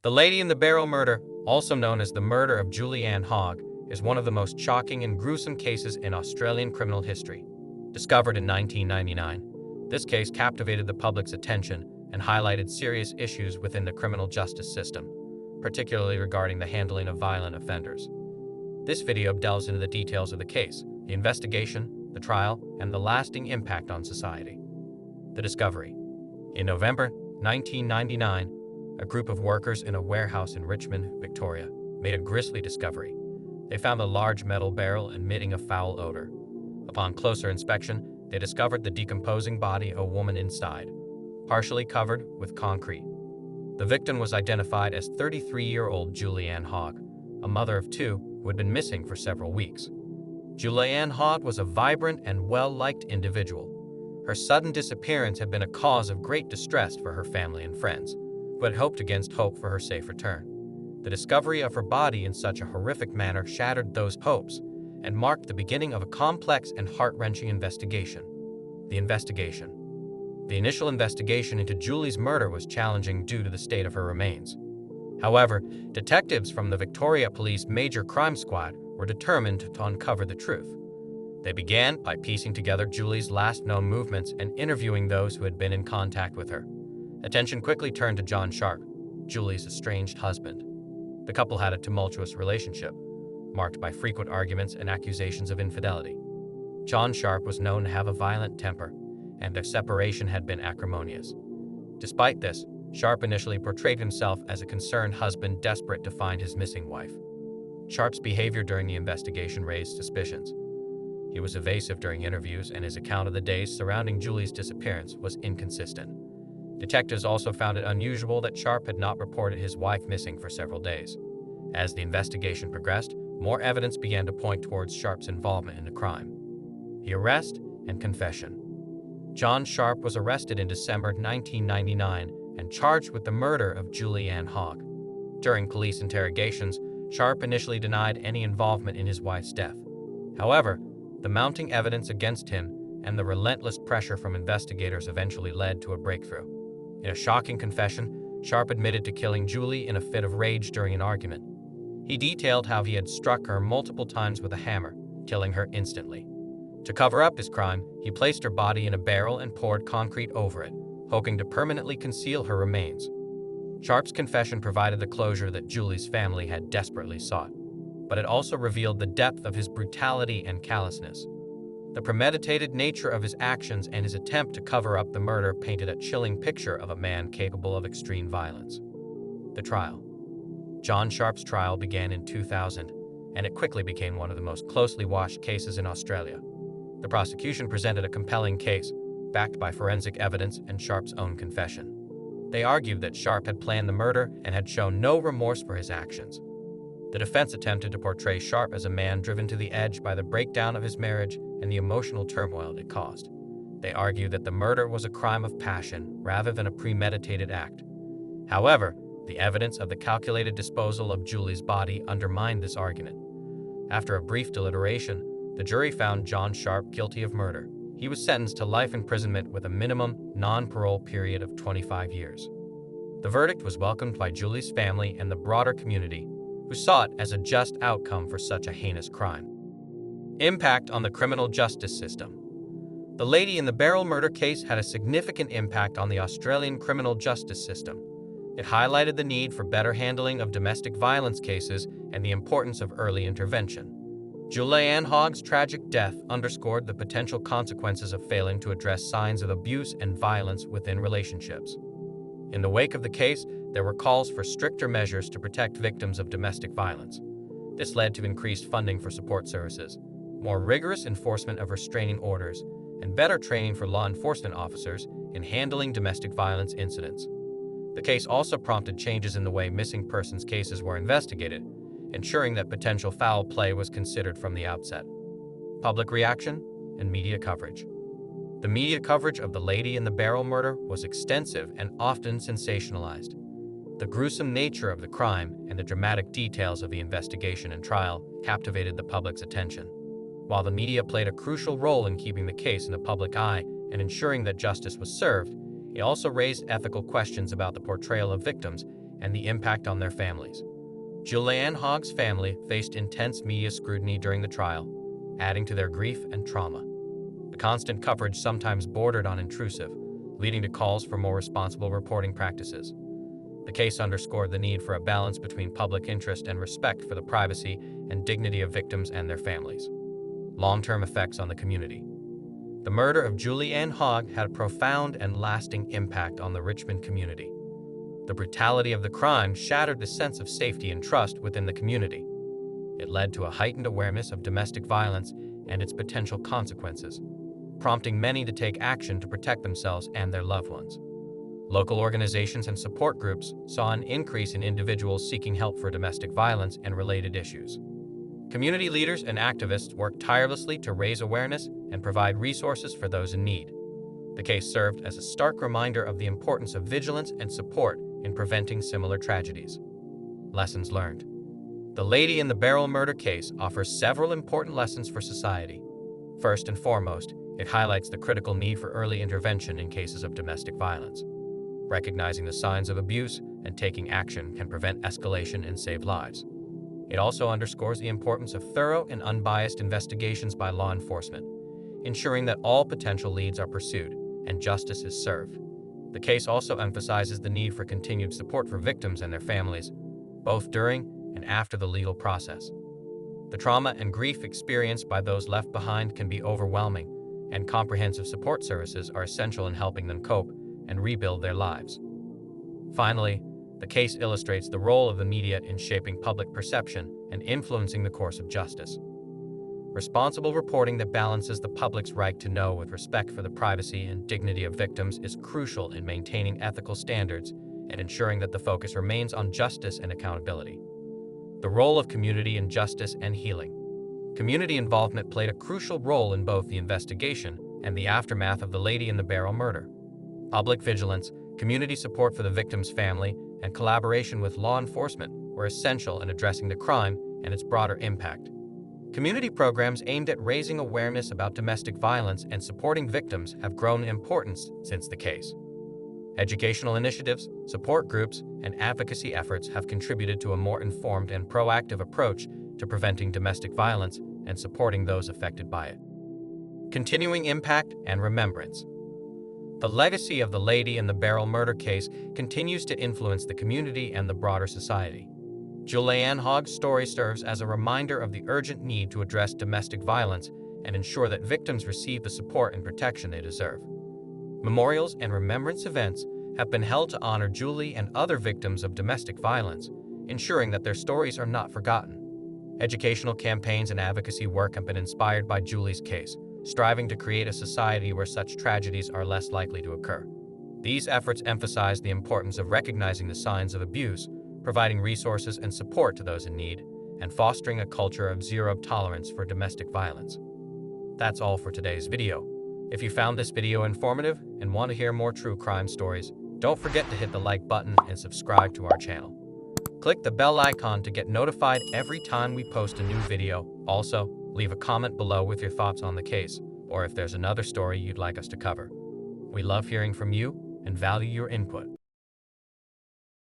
The Lady in the Barrel murder, also known as the murder of Julie Ann Hogg, is one of the most shocking and gruesome cases in Australian criminal history. Discovered in 1999, this case captivated the public's attention and highlighted serious issues within the criminal justice system, particularly regarding the handling of violent offenders. This video delves into the details of the case, the investigation, the trial, and the lasting impact on society. The discovery. In November 1999, a group of workers in a warehouse in Richmond, Victoria, made a grisly discovery. They found a large metal barrel emitting a foul odor. Upon closer inspection, they discovered the decomposing body of a woman inside, partially covered with concrete. The victim was identified as 33-year-old Julie Ann Hogg, a mother of two who had been missing for several weeks. Julie Ann Hogg was a vibrant and well-liked individual. Her sudden disappearance had been a cause of great distress for her family and friends, who had hoped against hope for her safe return. The discovery of her body in such a horrific manner shattered those hopes and marked the beginning of a complex and heart-wrenching investigation. The investigation. The initial investigation into Julie's murder was challenging due to the state of her remains. However, detectives from the Victoria Police Major Crime Squad were determined to uncover the truth. They began by piecing together Julie's last known movements and interviewing those who had been in contact with her. Attention quickly turned to John Sharp, Julie's estranged husband. The couple had a tumultuous relationship, marked by frequent arguments and accusations of infidelity. John Sharp was known to have a violent temper, and their separation had been acrimonious. Despite this, Sharp initially portrayed himself as a concerned husband desperate to find his missing wife. Sharp's behavior during the investigation raised suspicions. He was evasive during interviews, and his account of the days surrounding Julie's disappearance was inconsistent. Detectives also found it unusual that Sharp had not reported his wife missing for several days. As the investigation progressed, more evidence began to point towards Sharp's involvement in the crime. The arrest and confession. John Sharp was arrested in December 1999 and charged with the murder of Julie Ann Hogg. During police interrogations, Sharp initially denied any involvement in his wife's death. However, the mounting evidence against him and the relentless pressure from investigators eventually led to a breakthrough. In a shocking confession, Sharp admitted to killing Julie in a fit of rage during an argument. He detailed how he had struck her multiple times with a hammer, killing her instantly. To cover up his crime, he placed her body in a barrel and poured concrete over it, hoping to permanently conceal her remains. Sharp's confession provided the closure that Julie's family had desperately sought, but it also revealed the depth of his brutality and callousness. The premeditated nature of his actions and his attempt to cover up the murder painted a chilling picture of a man capable of extreme violence. The trial. John Sharp's trial began in 2000, and it quickly became one of the most closely watched cases in Australia. The prosecution presented a compelling case, backed by forensic evidence and Sharp's own confession. They argued that Sharp had planned the murder and had shown no remorse for his actions. The defense attempted to portray Sharp as a man driven to the edge by the breakdown of his marriage and the emotional turmoil it caused. They argued that the murder was a crime of passion rather than a premeditated act. However, the evidence of the calculated disposal of Julie's body undermined this argument. After a brief deliberation, the jury found John Sharp guilty of murder. He was sentenced to life imprisonment with a minimum non-parole period of 25 years. The verdict was welcomed by Julie's family and the broader community, who saw it as a just outcome for such a heinous crime. Impact on the criminal justice system. The Lady in the Barrel murder case had a significant impact on the Australian criminal justice system. It highlighted the need for better handling of domestic violence cases and the importance of early intervention. Julie Ann Hogg's tragic death underscored the potential consequences of failing to address signs of abuse and violence within relationships. In the wake of the case, there were calls for stricter measures to protect victims of domestic violence. This led to increased funding for support services, more rigorous enforcement of restraining orders, and better training for law enforcement officers in handling domestic violence incidents. The case also prompted changes in the way missing persons cases were investigated, ensuring that potential foul play was considered from the outset. Public reaction and media coverage. The media coverage of the Lady in the Barrel murder was extensive and often sensationalized. The gruesome nature of the crime and the dramatic details of the investigation and trial captivated the public's attention. While the media played a crucial role in keeping the case in the public eye and ensuring that justice was served, it also raised ethical questions about the portrayal of victims and the impact on their families. Julianne Hogg's family faced intense media scrutiny during the trial, adding to their grief and trauma. The constant coverage sometimes bordered on intrusive, leading to calls for more responsible reporting practices. The case underscored the need for a balance between public interest and respect for the privacy and dignity of victims and their families. Long-term effects on the community. The murder of Julianne Hogg had a profound and lasting impact on the Richmond community. The brutality of the crime shattered the sense of safety and trust within the community. It led to a heightened awareness of domestic violence and its potential consequences, prompting many to take action to protect themselves and their loved ones. Local organizations and support groups saw an increase in individuals seeking help for domestic violence and related issues. Community leaders and activists worked tirelessly to raise awareness and provide resources for those in need. The case served as a stark reminder of the importance of vigilance and support in preventing similar tragedies. Lessons learned. The Lady in the Barrel murder case offers several important lessons for society. First and foremost, it highlights the critical need for early intervention in cases of domestic violence. Recognizing the signs of abuse and taking action can prevent escalation and save lives. It also underscores the importance of thorough and unbiased investigations by law enforcement, ensuring that all potential leads are pursued and justice is served. The case also emphasizes the need for continued support for victims and their families, both during and after the legal process. The trauma and grief experienced by those left behind can be overwhelming, and comprehensive support services are essential in helping them cope and rebuild their lives. Finally, the case illustrates the role of the media in shaping public perception and influencing the course of justice. Responsible reporting that balances the public's right to know with respect for the privacy and dignity of victims is crucial in maintaining ethical standards and ensuring that the focus remains on justice and accountability. The role of community in justice and healing. Community involvement played a crucial role in both the investigation and the aftermath of the Lady in the Barrel murder. Public vigilance, community support for the victim's family, and collaboration with law enforcement were essential in addressing the crime and its broader impact. Community programs aimed at raising awareness about domestic violence and supporting victims have grown in importance since the case. Educational initiatives, support groups, and advocacy efforts have contributed to a more informed and proactive approach to preventing domestic violence and supporting those affected by it. Continuing impact and remembrance. The legacy of the Lady in the Barrel murder case continues to influence the community and the broader society. Julianne Hogg's story serves as a reminder of the urgent need to address domestic violence and ensure that victims receive the support and protection they deserve. Memorials and remembrance events have been held to honor Julie and other victims of domestic violence, ensuring that their stories are not forgotten. Educational campaigns and advocacy work have been inspired by Julie's case, striving to create a society where such tragedies are less likely to occur. These efforts emphasize the importance of recognizing the signs of abuse, providing resources and support to those in need, and fostering a culture of zero tolerance for domestic violence. That's all for today's video. If you found this video informative and want to hear more true crime stories, don't forget to hit the like button and subscribe to our channel. Click the bell icon to get notified every time we post a new video. Also, leave a comment below with your thoughts on the case, or if there's another story you'd like us to cover. We love hearing from you and value your input.